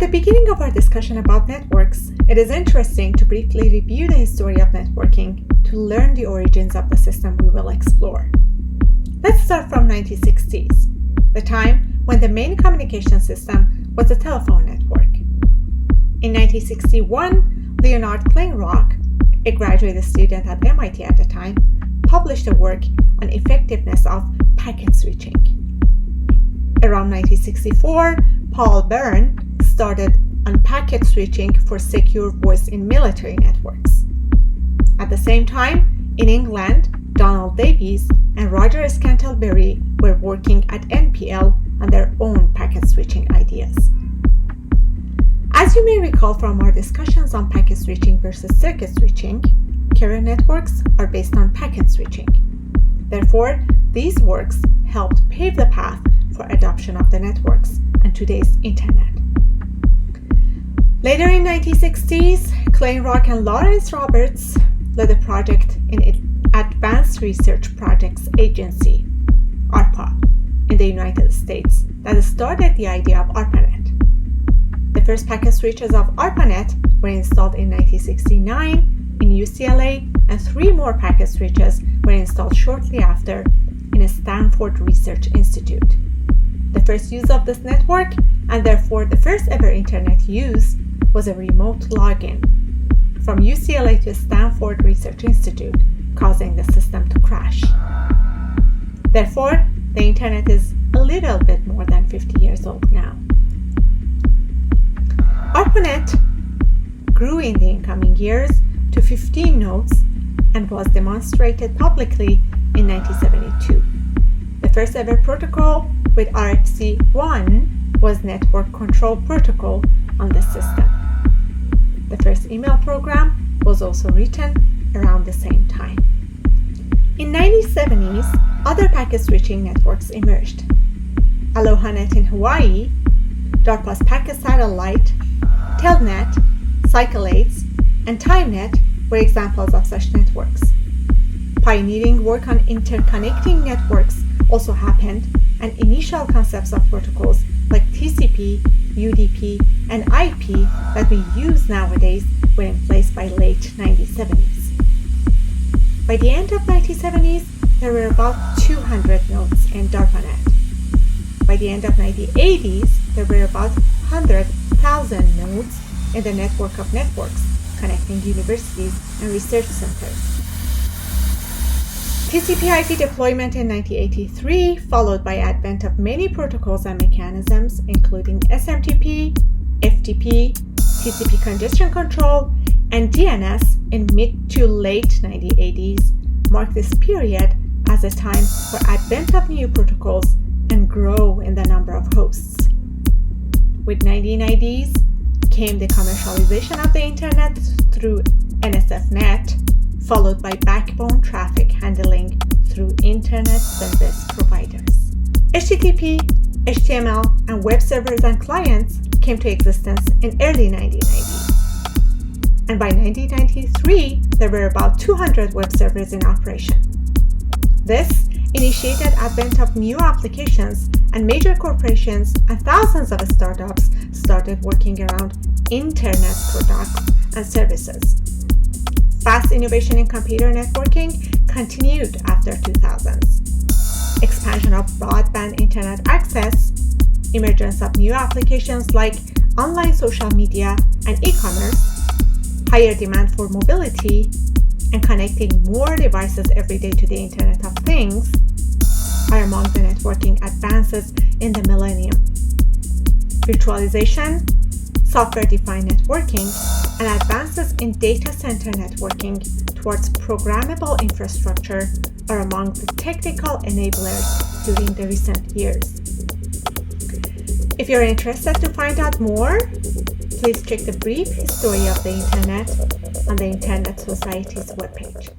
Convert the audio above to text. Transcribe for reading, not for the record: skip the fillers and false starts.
the beginning of our discussion about networks, it is interesting to briefly review the history of networking to learn the origins of the system we will explore. Let's start from 1960s, the time when the main communication system was the telephone network. In 1961, Leonard Kleinrock, a graduate student at MIT at the time, published a work on effectiveness of packet switching. Around 1964, Paul Byrne started on packet switching for secure voice in military networks. At the same time, in England, Donald Davies and Roger Scantlebury were working at NPL on their own packet switching ideas. As you may recall from our discussions on packet switching versus circuit switching, carrier networks are based on packet switching. Therefore, these works helped pave the path for adoption of the networks and today's Internet. Later in 1960s, Kleinrock and Lawrence Roberts led a project in Advanced Research Projects Agency, ARPA, in the United States that started the idea of ARPANET. The first packet switches of ARPANET were installed in 1969 in UCLA, and 3 more packet switches were installed shortly after in a Stanford Research Institute. The first use of this network, and therefore the first ever Internet use, was a remote login from UCLA to Stanford Research Institute, causing the system to crash. Therefore, the Internet is a little bit more than 50 years old now. ARPANET grew in the incoming years to 15 nodes and was demonstrated publicly in 1972. The first ever protocol with RFC1 was Network Control Protocol on the system. The first email program was also written around the same time. In 1970s, other packet switching networks emerged. AlohaNet in Hawaii, DARPA's Packet Satellite, Telnet, Cycle8, and TimeNet were examples of such networks. Pioneering work on interconnecting networks also happened, and initial concepts of protocols like TCP, UDP, and IP that we use nowadays were in place by late 1970s. By the end of 1970s, there were about 200 nodes in DARPANET. By the end of 1980s, there were about 100,000 nodes in the network of networks connecting universities and research centers. TCP/IP deployment in 1983, followed by advent of many protocols and mechanisms, including SMTP, FTP, TCP congestion control, and DNS in mid to late 1980s, marked this period as a time for advent of new protocols and grow in the number of hosts. With 1990s came the commercialization of the Internet through NSFNet, followed by backbone traffic handling through Internet service providers. HTTP, HTML, and web servers and clients came to existence in early 1990s. And by 1993, there were about 200 web servers in operation. This initiated advent of new applications, and major corporations and thousands of startups started working around Internet products and services. Fast innovation in computer networking continued after 2000s. Expansion of broadband Internet access, emergence of new applications like online social media and e-commerce, higher demand for mobility, and connecting more devices every day to the Internet of Things are among the networking advances in the millennium. Virtualization, software-defined networking, and advances in data center networking towards programmable infrastructure are among the technical enablers during the recent years. If you're interested to find out more, please check the brief history of the Internet on the Internet Society's webpage.